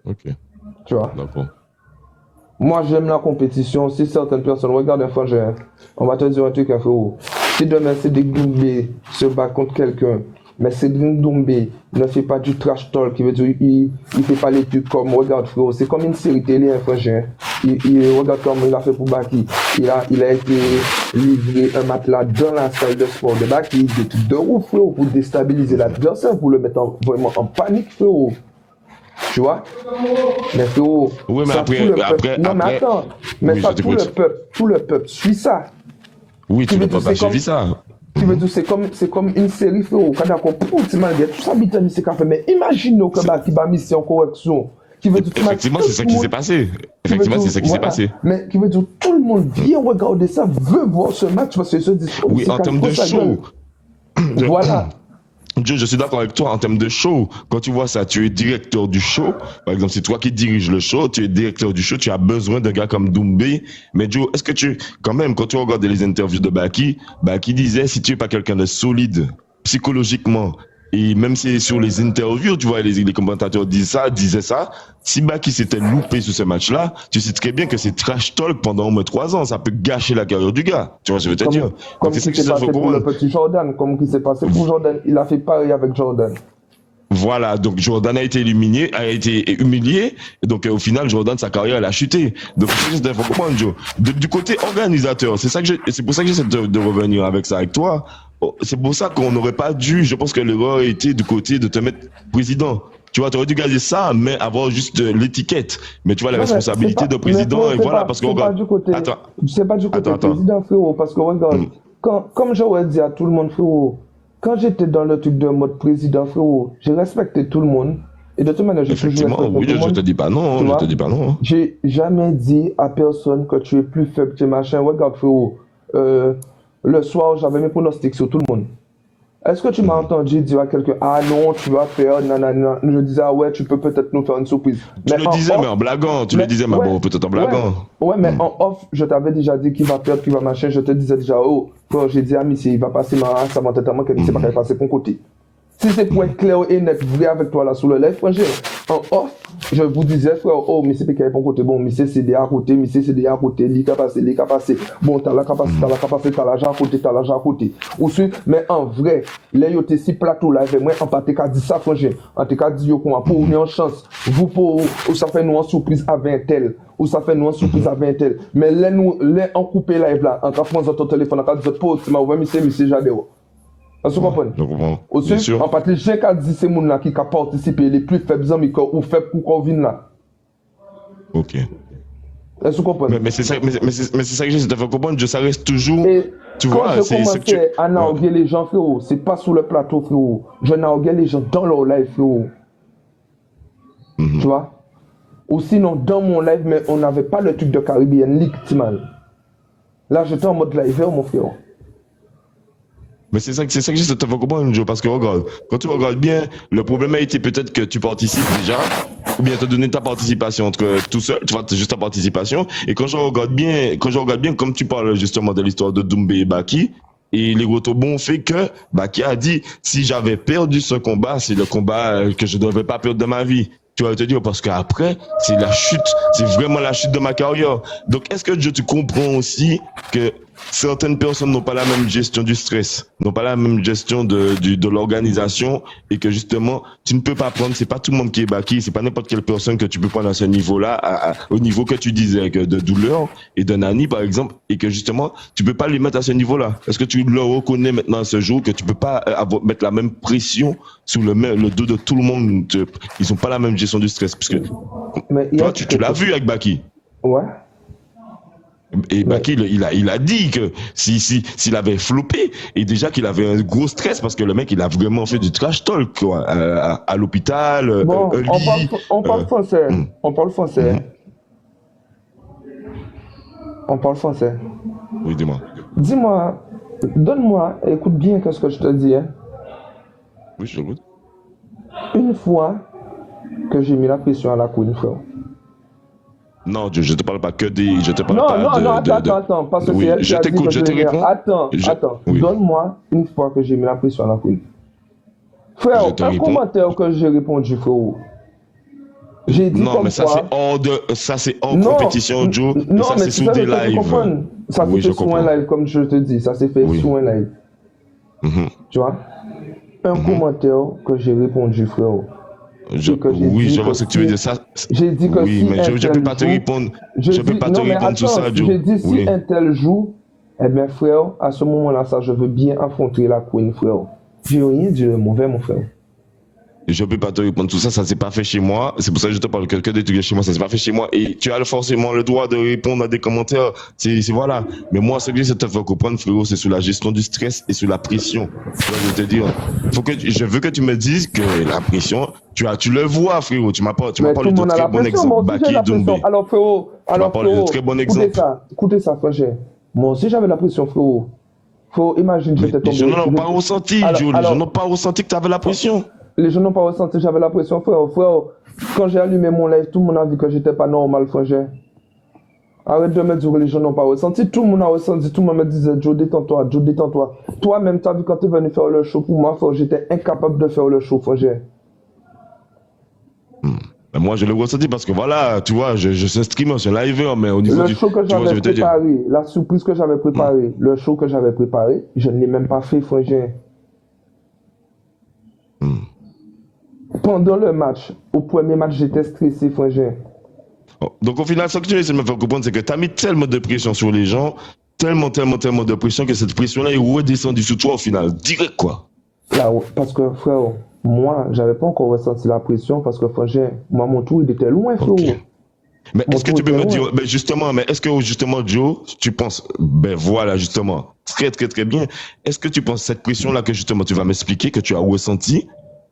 Ok. Tu vois? D'accord. Moi, j'aime la compétition. Si certaines personnes regardent un frangin, on va te dire un truc, frérot. Si demain Cédric Doumbé se bat contre quelqu'un, mais Cédric Doumbé ne fait pas du trash talk, qui veut dire il fait pas les trucs comme, regarde frérot, c'est comme une série télé, un frangin. Il regarde comme il a fait pour Baki. Il a été livré un matelas dans la salle de sport de Baki, des trucs de ouf, frérot, pour déstabiliser l'adversaire, pour le mettre vraiment en panique, frérot. Tu vois? Mais frérot, oui, mais après, non, mais attends, mais oui, ça, tout le peuple suit ça. Oui, tu ne peux pas suivre ça. Tu veux dire, c'est comme une série, frérot. Quand on comprend, tout ça, c'est café. Mais imagine que Baki va mission en correction. Effectivement, c'est ça qui s'est passé. Effectivement, c'est ça qui s'est passé. Mais qui veut dire, tout le monde vient regarder ça, veut voir ce match parce que se dit, oui, en termes de show. Voilà. Joe, je suis d'accord avec toi en termes de show. Quand tu vois ça, tu es directeur du show. Par exemple, c'est toi qui diriges le show, tu es directeur du show, tu as besoin d'un gars comme Doumbé. Mais Joe, est-ce que quand même, quand tu regardes les interviews de Baki disait, si tu es pas quelqu'un de solide, psychologiquement Et même si sur les interviews, tu vois, les commentateurs disaient ça. Si Baki s'était loupé sur ce match-là, tu sais très bien que c'est trash talk pendant au moins 3 ans. Ça peut gâcher la carrière du gars. Tu vois, je veux te dire. Comme ce qui s'est passé pour le petit Jordan, comme ce qui s'est passé pour Jordan. Il a fait pareil avec Jordan. Voilà, donc Jordan a été humilié, et donc au final Jordan, sa carrière elle a chuté. Donc il faut comprendre, Joe. Du côté organisateur, c'est pour ça que j'essaie de revenir avec ça avec toi. C'est pour ça qu'on n'aurait pas dû, je pense que l'erreur a été du côté de te mettre président. Tu vois, tu aurais dû garder ça, mais avoir juste l'étiquette. Mais tu vois, la responsabilité de président, et voilà, parce que regarde. C'est pas du côté président, frérot, parce que regarde, comme j'aurais dit à tout le monde, frérot, quand j'étais dans le truc de mode président, frérot, j'ai respecté tout le monde. Et de toute manière, j'ai toujours respecté tout le monde. Je te dis pas non, J'ai jamais dit à personne que tu es plus faible que machin. Regarde, frérot, le soir, j'avais mes pronostics sur tout le monde. Est-ce que tu m'as entendu dire à quelqu'un, ah non, tu vas faire, nanana. Je disais, ah ouais, tu peux peut-être nous faire une surprise. Tu le disais, mais en blaguant. Tu le disais, mais bon, peut-être en blaguant. Ouais, mais en off, je t'avais déjà dit qu'il va perdre, qu'il va machin. Je te disais déjà, oh, quand j'ai dit à Missy, il va passer ma race, ça m'a tellement qu'il ne sait pas qu'il va passer pour côté. Si c'est pour être clair et net, vrai avec toi là sur le live, frère, en off, je vous disais, frère, oh, Missy peut qu'il y ait bon côté, bon, Missy c'est des à côté, Missy c'est des à côté, les capacités, bon, t'as la capacité, t'as l'argent à côté, Aussi, mais en vrai, les yo te si plateau là, moi, en pas t'es dit ça, frère, en t'es dit yo, pour nous en chance, vous pour, ou ça fait nous en surprise à 20 tel, ou ça fait nous en surprise à 20 tel, mais les en coupé live là, en cas de ton téléphone, en cas de votre pause, tu m'as ouvert Missy Jadeo. Est-ce que vous comprenez? Aussi, en partie, j'ai qu'à dire ces gens-là qui ont participé, les plus faibles amis ou faibles pour qu'on vienne là. Ok. Est-ce que vous comprenez? Mais c'est ça que j'essaie de faire comprendre, ça reste toujours. Et tu quand vois, je commençais à narguer les gens, frérot, c'est pas sur le plateau, frérot. Je narguais les gens dans leur live, frérot. Tu vois? Ou sinon, dans mon live, mais on n'avait pas le truc de Caribbean League, Timal. Là, j'étais en mode live, mon frère. Mais c'est ça que j'essaie de te faire comprendre, Joe, parce que regarde, quand tu regardes bien, le problème a été peut-être que tu participes déjà, ou bien te donner ta participation tout seul, tu vois, juste ta participation. Et quand je regarde bien, comme tu parles justement de l'histoire de Doumbé et Baki, et les retombons fait que Baki a dit, si j'avais perdu ce combat, c'est le combat que je ne devais pas perdre de ma vie. Tu vas te dire, parce qu'après, c'est la chute, c'est vraiment la chute de ma carrière. Donc, est-ce que tu comprends aussi que certaines personnes n'ont pas la même gestion du stress, n'ont pas la même gestion de l'organisation, et que justement, tu ne peux pas prendre, c'est pas tout le monde qui est Baki, c'est pas n'importe quelle personne que tu peux prendre à ce niveau-là, au niveau que tu disais, que de douleur et de Nani, par exemple, et que justement, tu peux pas les mettre à ce niveau-là. Est-ce que tu le reconnais maintenant à ce jour que tu peux pas mettre la même pression sur le dos de tout le monde? Ils ont pas la même gestion du stress, parce que toi, tu l'as vu avec Baki. Ouais. Et Baki, il a dit que s'il avait floppé, et déjà qu'il avait un gros stress, parce que le mec, il a vraiment fait du trash talk, quoi, à l'hôpital. Bon, on parle français. On parle français. On parle français. Oui, dis-moi. Dis-moi, donne-moi, écoute bien ce que je te dis. Hein. Oui, je t'écoute. Une fois que j'ai mis la pression à la couille, frère. Non, je te parle pas que des. Je te parle non, pas non, attends, parce que oui, c'est elle qui a dit que je te réponds. Attends, oui. Donne-moi une fois que j'ai mis la pression à la couille. Frère, un commentaire que j'ai répondu, frérot. J'ai dit non, mais ça c'est hors compétition, Joe. Non, ça mais c'est sous des lives. Ça s'est fait sur un live, comme je te dis. Ça s'est fait sur un live. Tu vois? Un commentaire que j'ai répondu, frérot. Je vois ce que tu veux dire. Ça, j'ai dit que oui, si mais je ne peux pas te répondre. Je peux pas te répondre sur ça, Joe. J'ai dit si un tel joue, eh bien, frère, à ce moment-là, ça, je veux bien affronter la Queen, frère. J'ai rien dit de mauvais, mon frère. Je peux pas te répondre tout ça, ça s'est pas fait chez moi. C'est pour ça que je te parle que des trucs chez moi, ça s'est pas fait chez moi. Et tu as forcément le droit de répondre à des commentaires. C'est voilà. Mais moi, ce que j'essaie de te faire comprendre, frérot, c'est sur la gestion du stress et sur la pression. Je veux te dire, je veux que tu me dises que la pression, tu le vois, frérot. Tu m'as parlé de très bon exemple. Baki Doumbé. Alors, frérot, de très bon exemple. Écoutez ça, frère. Moi aussi, j'avais la pression, frérot. Faut imaginer que j'étais tombé. Les gens n'ont pas ressenti, Joe. Les gens n'ont pas ressenti que tu avais la pression. Les gens n'ont pas ressenti, j'avais la pression, frère. Quand j'ai allumé mon live, tout le monde a vu que j'étais pas normal, frère. Arrête de me dire que les gens n'ont pas ressenti. Tout le monde a ressenti. Tout le monde me disait, Joe, détends-toi, Joe, détends-toi. Toi-même, t'as vu quand t'es venu faire le show pour moi, j'étais incapable de faire le show, frère. Ben, moi, je l'ai ressenti parce que voilà, tu vois, je suis streamer, je suis liveur, mais au niveau Le du. show que tu vois, je j'avais vais te dire. préparé, la surprise que j'avais préparée, le show que j'avais préparé, je ne l'ai même pas fait, frère. Pendant le match, au premier match, j'étais stressé, frère. Oh, donc au final, ce que tu essaies de me faire comprendre, c'est que tu as mis tellement de pression sur les gens, tellement de pression que cette pression-là est redescendue sur toi au final, direct quoi. Là, parce que frère, moi, j'avais pas encore ressenti la pression parce que frère, moi, mon tour, il était loin, frère. Okay. Mais Mon est-ce que tour tu peux était me dire, loin. mais justement, est-ce que justement, Joe, tu penses, ben voilà, justement, très bien, est-ce que tu penses cette pression-là que justement tu vas m'expliquer, que tu as ressenti,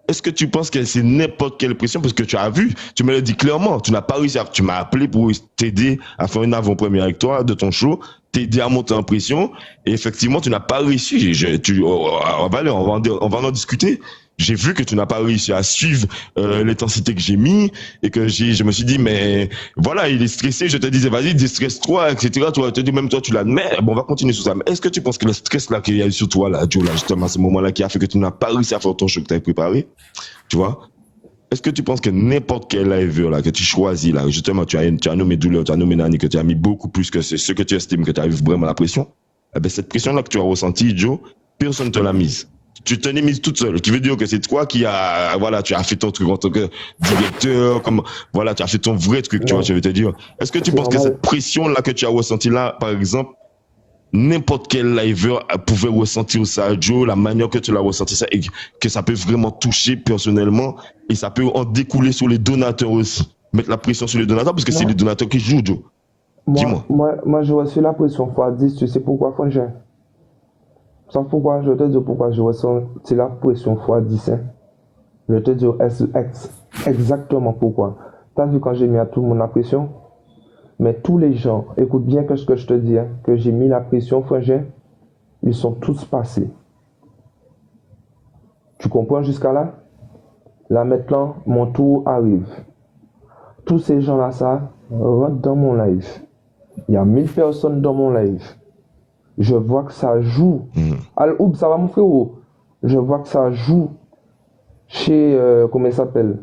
est-ce que tu penses que c'est n'importe quelle pression? Parce que tu as vu, tu me l'as dit clairement, tu n'as pas réussi à, tu m'as appelé pour t'aider à faire une avant-première avec toi de ton show, t'aider à monter en pression, et effectivement, tu n'as pas réussi. On va en discuter. J'ai vu que tu n'as pas réussi à suivre l'intensité que j'ai mis, et que je me suis dit, mais voilà, il est stressé, je te disais, vas-y, déstresse-toi, etc. Tu te dis, même toi, tu l'admets. Bon, on va continuer sur ça. Mais est-ce que tu penses que le stress là qu'il y a eu sur toi, là, Joe, là, justement, à ce moment-là, qui a fait que tu n'as pas réussi à faire ton show que tu avais préparé, tu vois? Est-ce que tu penses que n'importe quel live là, que tu choisis, là, justement, tu as nommé Douleur, tu as nommé Nani, que tu as mis beaucoup plus que ce que tu estimes que tu as eu vraiment la pression, eh ben, cette pression-là que tu as ressentie, Joe, personne ne te l'a mise. Tu t'en es mise toute seule. Tu veux dire que c'est toi qui a, voilà, tu as fait ton truc en tant que directeur, comme, voilà, tu as fait ton vrai truc, tu vois, je veux te dire. Est-ce que tu penses que cette pression-là que tu as ressentie là, par exemple, n'importe quel liver pouvait ressentir ça, Joe, la manière que tu l'as ressenti ça, et que ça peut vraiment toucher personnellement, et ça peut en découler sur les donateurs aussi. Mettre la pression sur les donateurs, parce que c'est les donateurs qui jouent, Joe. Dis-moi. Moi, je reçois la pression fois 10, tu sais pourquoi, frère? Sans pourquoi, je te dis pourquoi je ressens la pression fois 10. Hein. Je te dis exactement pourquoi. T'as vu quand j'ai mis à tout le monde la pression? Mais tous les gens, écoute bien ce que je te dis, hein, que j'ai mis la pression, frère, ils sont tous passés. Tu comprends jusqu'à là? Là maintenant, mon tour arrive. Tous ces gens-là, ça, rentrent dans mon live. Il y a 1000 personnes dans mon live. Je vois que ça joue. Al-Oub, ça va mon frérot? Je vois que ça joue chez, comment il s'appelle?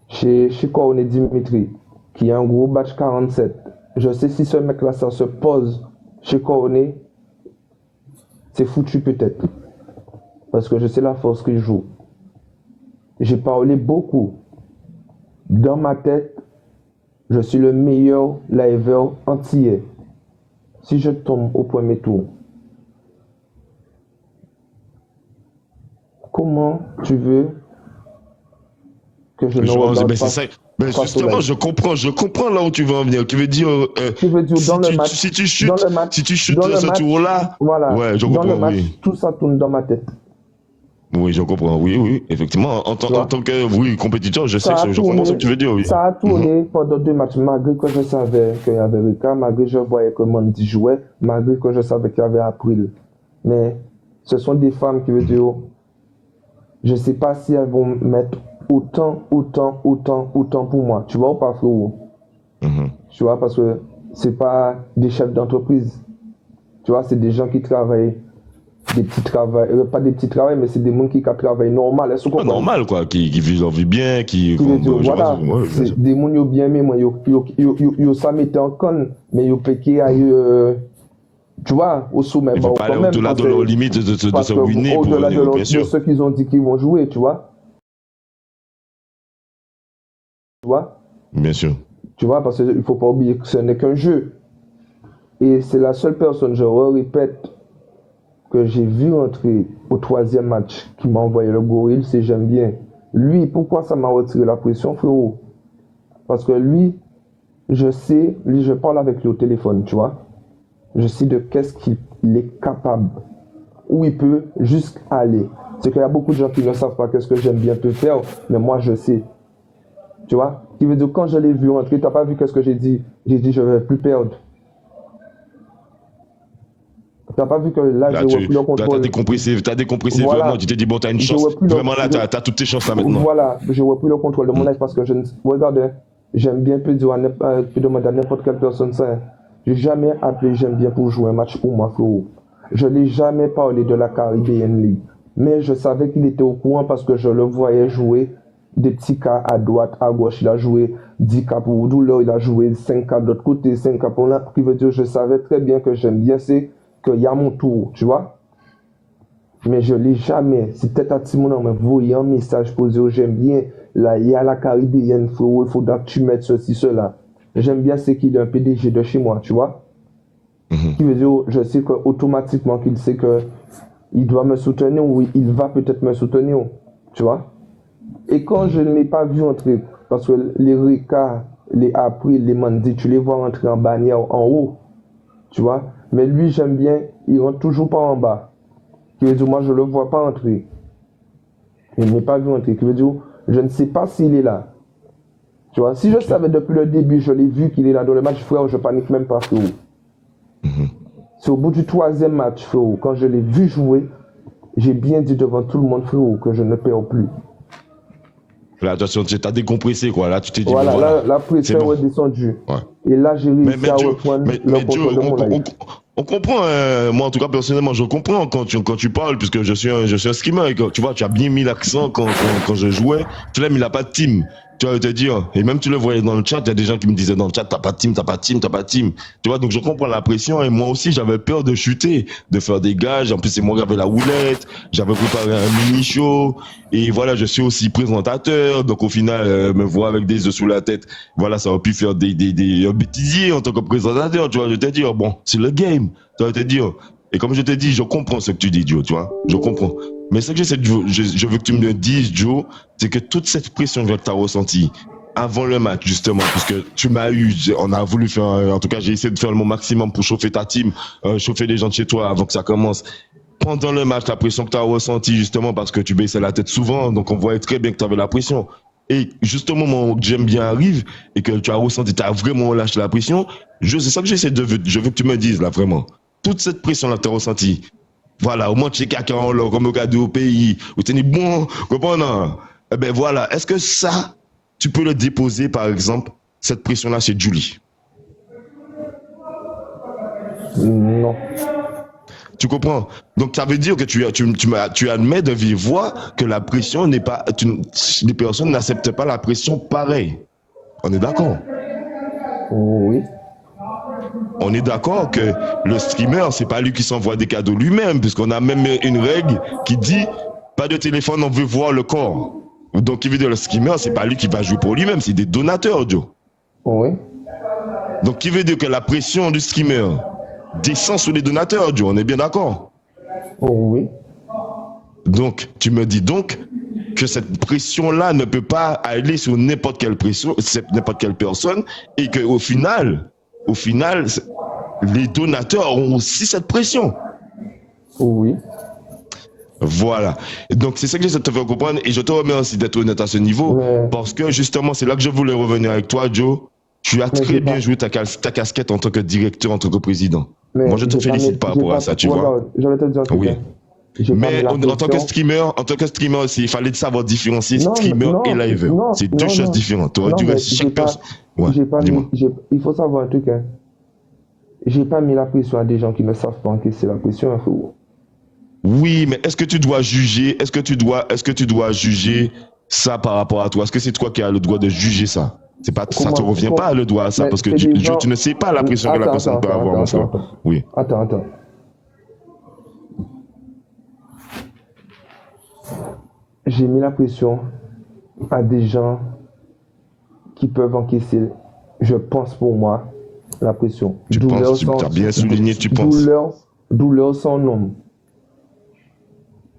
Chez Korone Dimitri, qui a un gros batch 47. Je sais si ce mec-là, ça se pose chez Korone, c'est foutu peut-être. Parce que je sais la force qu'il joue. J'ai parlé beaucoup. Dans ma tête, je suis le meilleur liver entier. Si je tombe au premier tour, comment tu veux que je ne regarde pas? Mais justement, je comprends là où tu veux en venir. Tu veux dire, dans le match, si tu chutes ce tour-là, voilà, ouais, je dans comprends, le match, oui. tout ça tourne dans ma tête. Oui, je comprends, oui, effectivement. En tant que compétiteur, je sais que je comprends ce que tu veux dire, oui. Ça a tourné pendant 2 matchs, malgré que je savais qu'il y avait Rika, malgré que je voyais que Mandy jouait, malgré que je savais qu'il y avait April. Mais ce sont des femmes qui veulent dire, je ne sais pas si elles vont mettre autant pour moi. Tu vois ou pas, frérot? Tu vois, parce que c'est pas des chefs d'entreprise. Tu vois, c'est des gens qui travaillent. Des petits travails, pas des petits travails, mais c'est des gens qui travaillent normal. Normal, quoi, qui vivent leur vie bien, voilà, c'est des gens qui ont bien aimé, ils ça mettait en conne, mais ils ont péqué à tu vois, au sommet. Il faut pas aller au-delà de leurs limites de se ruiner pour venir, bien sûr. De ceux qu'ils ont dit qu'ils vont jouer, tu vois. Tu vois? Bien sûr. Tu vois, parce qu'il ne faut pas oublier que ce n'est qu'un jeu. Et c'est la seule personne, je répète, que j'ai vu entrer au 3e match qui m'a envoyé le gorille, c'est j'aime bien. Lui, pourquoi ça m'a retiré la pression, frérot? Parce que lui, je parle avec lui au téléphone, tu vois. Je sais de qu'est-ce qu'il est capable, où il peut juste aller. C'est qu'il y a beaucoup de gens qui ne savent pas qu'est-ce que j'aime bien te faire, mais moi je sais. Tu vois? Qui veut dire, quand je l'ai vu entrer, t'as pas vu qu'est-ce que j'ai dit? J'ai dit, je ne vais plus perdre. T'as pas vu que là, j'ai repris le contrôle. T'as décompressé voilà. Vraiment, tu t'es dit, bon, t'as une chance. Vraiment là, t'as toutes tes chances là maintenant. Voilà, j'ai repris le contrôle de mon life parce que je ne... Regarde, j'aime bien peut demander à n'importe quelle personne ça. Hein. J'ai jamais appelé j'aime bien pour jouer un match pour moi, frérot. Je n'ai jamais parlé de la Caribbean League. Mais je savais qu'il était au courant parce que je le voyais jouer des petits cas à droite, à gauche. Il a joué 10 cas pour Douleur, il a joué 5 cas de l'autre côté, 5 cas pour là. Qui veut dire, je savais très bien que j'aime bien, c'est qu'il y a mon tour, tu vois. Mais je ne l'ai jamais. Si peut-être à Timon me voyait un message pour dire j'aime bien, là, il y a la Caribéenne, frérot, il faudra que tu mettes ceci, cela. J'aime bien, c'est qu'il est un PDG de chez moi, tu vois. Qui veut dire, je sais qu'automatiquement qu'il sait que il doit me soutenir ou il va peut-être me soutenir, tu vois. Et quand je ne l'ai pas vu entrer, parce que les Rika, les April, les Mandi, tu les vois entrer en bannière en haut, tu vois. Mais lui, j'aime bien, il rentre toujours pas en bas. Qui veut dire, moi, je ne le vois pas entrer. Je ne l'ai pas vu entrer. Qui veut dire, je ne sais pas s'il est là. Tu vois, si je savais depuis le début, je l'ai vu qu'il est là dans le match, frère, je panique même pas, frérot. C'est au bout du 3e match, frérot, quand je l'ai vu jouer, j'ai bien dit devant tout le monde, frérot, que je ne perds plus. Là, attention, tu t'as décompressé, quoi. Là, tu t'es dit, voilà, bon, voilà, la pression est descendue. Ouais. Et là, j'ai réussi à reprendre le contrôle de mon live. On comprend, moi en tout cas personnellement, je comprends quand tu parles, puisque je suis un skimmer, et que, tu vois, tu as bien mis l'accent quand je jouais. Tu l'as mis, il n'a pas de team. Tu vas te dire, et même tu le voyais dans le chat, il y a des gens qui me disaient dans le chat, t'as pas de team, t'as pas de team, t'as pas de team. Tu vois, donc je comprends la pression, et moi aussi j'avais peur de chuter, de faire des gages. En plus c'est moi qui avais la houlette, j'avais préparé un mini show, et voilà, je suis aussi présentateur, donc au final, me voir avec des œufs sous la tête, voilà, ça aurait pu faire un bêtisier en tant que présentateur, tu vois, je vais te dire, bon, c'est le game, tu vas te dire. Et comme je te dis, je comprends ce que tu dis, Joe, tu vois, je comprends. Mais ce que je veux que tu me dises, Joe, c'est que toute cette pression que tu as ressentie avant le match, justement, puisque tu m'as eu, on a voulu faire, en tout cas, j'ai essayé de faire le maximum pour chauffer ta team, chauffer les gens de chez toi avant que ça commence. Pendant le match, la pression que tu as ressentie, justement, parce que tu baissais la tête souvent, donc on voyait très bien que tu avais la pression. Et justement, au moment où j'aime bien arrive et que tu as ressenti, tu as vraiment lâché la pression, c'est ça que je veux que tu me dises, là, vraiment. Toute cette pression-là que tu as ressentie. Voilà, au moins tu es quelqu'un comme au cadeau au pays, où tu es bon, comprends? Eh ben voilà, est-ce que ça, tu peux le déposer, par exemple, cette pression-là chez Julie? Non. Tu comprends? Donc ça veut dire que tu admets de vive voix que la pression n'est pas, les personnes n'acceptent pas la pression pareil. On est d'accord? Oui. On est d'accord que le streamer, c'est pas lui qui s'envoie des cadeaux lui-même, puisqu'on a même une règle qui dit pas de téléphone, on veut voir le corps. Donc, il veut dire le streamer, c'est pas lui qui va jouer pour lui-même, c'est des donateurs, Joe. Oui. Donc, qui veut dire que la pression du streamer descend sur les donateurs, Joe. On est bien d'accord? Oui. Donc, tu me dis donc que cette pression-là ne peut pas aller sur n'importe quelle personne, et qu'au final, les donateurs ont aussi cette pression. Oui. Voilà. Donc, c'est ça que j'essaie de te faire comprendre, et je te remercie d'être honnête à ce niveau, parce que justement, c'est là que je voulais revenir avec toi, Joe. Tu as très bien joué ta casquette en tant que directeur, en tant que président. Moi, je te félicite par rapport à ça, tu vois. Je vais te dire un truc. Oui. Mais en tant que streamer aussi, il fallait savoir différencier streamer et liver. C'est deux choses différentes. Tu aurais dû rester chaque personne. Ouais, il faut savoir un truc. Hein. J'ai pas mis la pression à des gens qui ne savent pas encaisser la pression. Hein, oui, mais est-ce que tu dois juger? Est-ce que tu dois juger ça par rapport à toi? Est-ce que c'est toi qui as le droit de juger ça? C'est pas, ça te revient pas le droit à ça, parce que tu ne sais pas la pression que la personne peut avoir, mon frère. Oui. Attends. J'ai mis la pression à des gens qui peuvent encaisser, je pense pour moi, la pression. Tu as bien souligné, tu penses. Douleur sans nom.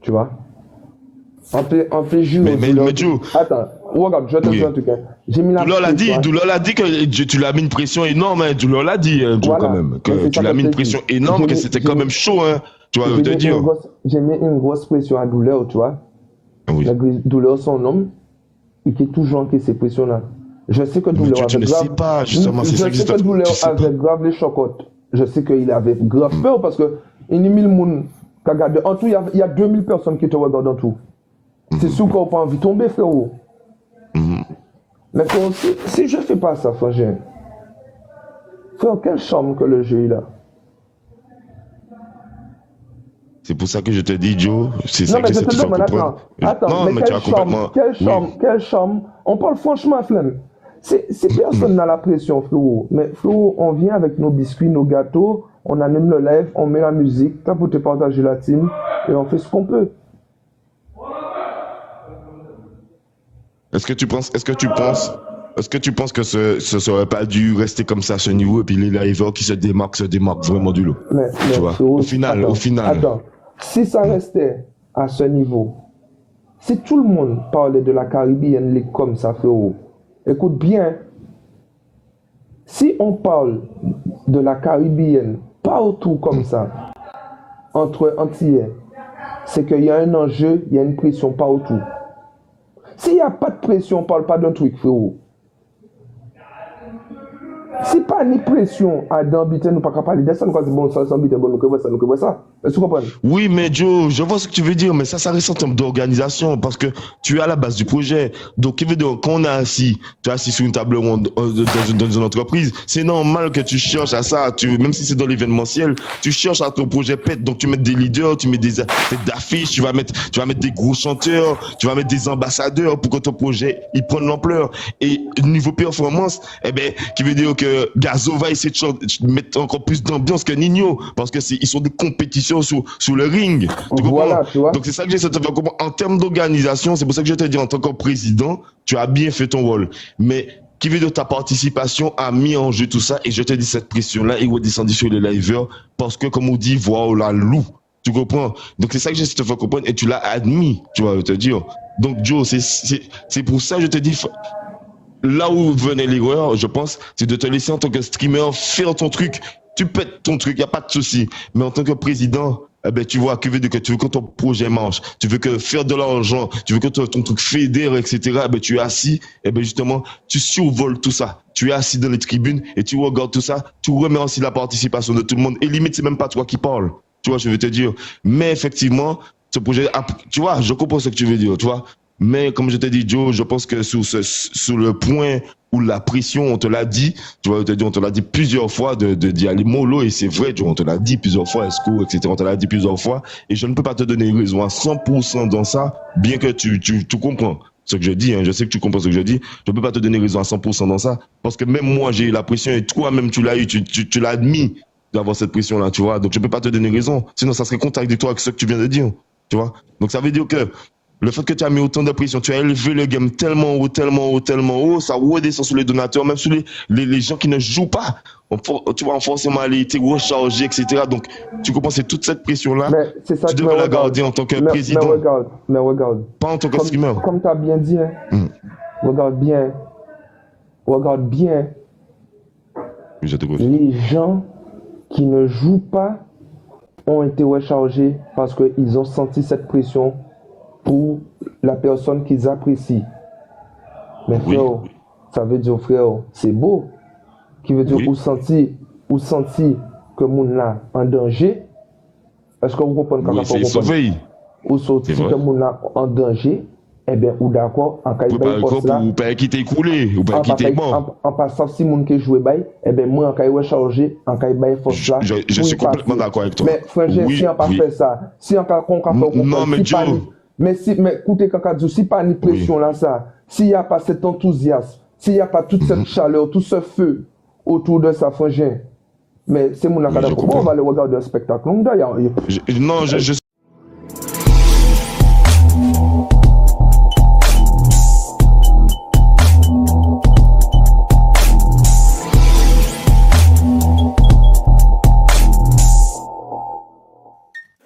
Tu vois? En plein jour. Mais Joe. Attends, regarde, je vais te dire un truc. J'ai mis la pression. Douleur l'a dit que tu l'as mis une pression énorme, hein. Douleur l'a dit, Joe, voilà. Quand même. Que tu l'as mis une pression énorme, que c'était quand même chaud, hein. Tu vois, je te dire. J'ai mis une grosse pression à Douleur, tu vois. Oui. La Douleur son homme, il qui est toujours encaissé ces pressions-là. Je sais que Douleur avait grave. Sais pas, justement, c'est ça que je sais que Douleur avait grave les chocottes. Je sais qu'il avait grave peur parce que il y a 1000 personnes qui regardent. En tout, il y a 2000 personnes qui te regardent en tout. C'est sûr qu'on n'a pas envie de tomber, frérot. Mais frère, si je fais pas ça, frangin, frère, quelle chambre que le jeu il a? C'est pour ça que je te dis, Joe, c'est Non, ça mais que je j'essaie te de te faire demande, comprendre. attends, Non, mais tu as complètement... quelle chambre, on parle franchement, Flemme. C'est personne n'a la pression, frérot. Mais frérot, on vient avec nos biscuits, nos gâteaux, on anime le live, on met la musique, t'as pour te partager la team, et on fait ce qu'on peut. Est-ce que tu penses que ce serait pas dû rester comme ça à ce niveau et puis les liveurs qui se démarquent vraiment du lot? Mais Tu vois, frérot, au final. Attends, si ça restait à ce niveau, si tout le monde parlait de la Caribbean League comme ça, frérot, écoute bien, si on parle de la Caribbean partout comme ça, entre Antillais, c'est qu'il y a un enjeu, il y a une pression partout. S'il n'y a pas de pression, on ne parle pas d'un truc, frérot. Si pas ni pression à d'ambiter, nous pas qu'à parler de ça, nous pas dire bon, ça, bon, nous que voit ça. Est-ce que vous comprenez? Oui, mais Joe, je vois ce que tu veux dire, mais ça reste en termes d'organisation, parce que tu es à la base du projet. Donc, qui veut dire, quand on est assis, tu es assis sur une table ronde dans une entreprise, c'est normal que tu cherches à ça, même si c'est dans l'événementiel, tu cherches à ton projet pète. Donc, tu mets des leaders, tu mets des affiches, tu vas mettre des gros chanteurs, tu vas mettre des ambassadeurs pour que ton projet, il prenne l'ampleur. Et niveau performance, eh ben, qui veut dire que Gazo va essayer de mettre encore plus d'ambiance que Nino, parce que ils sont des compétitions sur le ring. Voilà, tu vois. Donc c'est ça que j'essaie de te faire comprendre. En termes d'organisation, c'est pour ça que je te dis, en tant que président, tu as bien fait ton rôle. Mais qui veut dire ta participation a mis en jeu tout ça, et je te dis cette pression-là, il va descendre sur les liveurs, parce que comme on dit, voilà loup. Tu comprends? Donc c'est ça que j'essaie de te faire comprendre, et tu l'as admis, tu vas te dire. Donc Joe, c'est pour ça que je te dis, là où venait l'erreur, je pense, c'est de te laisser en tant que streamer faire ton truc. Tu pètes ton truc, il n'y a pas de souci. Mais en tant que président, eh ben, tu vois, tu veux que ton projet marche, tu veux que faire de l'argent, tu veux que ton truc fédère, etc. Eh ben, tu es assis, eh ben, justement, tu survoles tout ça. Tu es assis dans les tribunes et tu regardes tout ça, tu remercies la participation de tout le monde. Et limite, c'est même pas toi qui parles. Tu vois, je veux te dire. Mais effectivement, ce projet, tu vois, je comprends ce que tu veux dire, tu vois. Mais comme je t'ai dit, Joe, je pense que sur le point où la pression, on te l'a dit, tu vois, on te l'a dit plusieurs fois d'y aller mollo, et c'est vrai, Joe, on te l'a dit plusieurs fois, Esco, etc., on te l'a dit plusieurs fois, et je ne peux pas te donner raison à 100% dans ça, bien que tu comprends ce que je dis, hein, je sais que tu comprends ce que je dis, je ne peux pas te donner raison à 100% dans ça, parce que même moi, j'ai eu la pression, et toi-même, tu l'as eu, tu l'as admis d'avoir cette pression-là, tu vois, donc je ne peux pas te donner raison, sinon ça serait contradictoire avec ce que tu viens de dire, tu vois, donc ça veut dire que le fait que tu as mis autant de pression, tu as élevé le game tellement haut, ça redescend sur les donateurs, même sur les gens qui ne jouent pas. Tu vas forcément aller te recharger, etc. Donc, tu comprends, c'est toute cette pression-là. C'est ça, tu devrais la garder en tant que président. Mais regarde. Pas en tant que streamer. Comme tu as bien dit, hein, regarde bien. Je te pose. Les gens qui ne jouent pas ont été rechargés parce qu'ils ont senti cette pression pour la personne qu'ils apprécient. Mais frère, ça veut dire, frère, c'est beau. Qui veut dire, ou senti que moun là en danger. Est-ce que vous comprenez quand c'est sauvé. Ou senti que moun là en danger, eh bien, ou d'accord, en cas de ou pas quitter coulé, ou pas quitter mort. En passant, si moun qui joue bail, eh bien, moi, en cas de recharger, en cas de force là. Je suis complètement d'accord avec toi. Mais frère, si on pas fait ça, si on pas fait non, mais Joe. Mais écoutez, quand on dit, si pas ni pression là, ça, s'il n'y a pas cet enthousiasme, s'il n'y a pas toute cette chaleur, tout ce feu autour de sa frangin, mais c'est mon accord. Comment on va aller regarder un spectacle? Non, je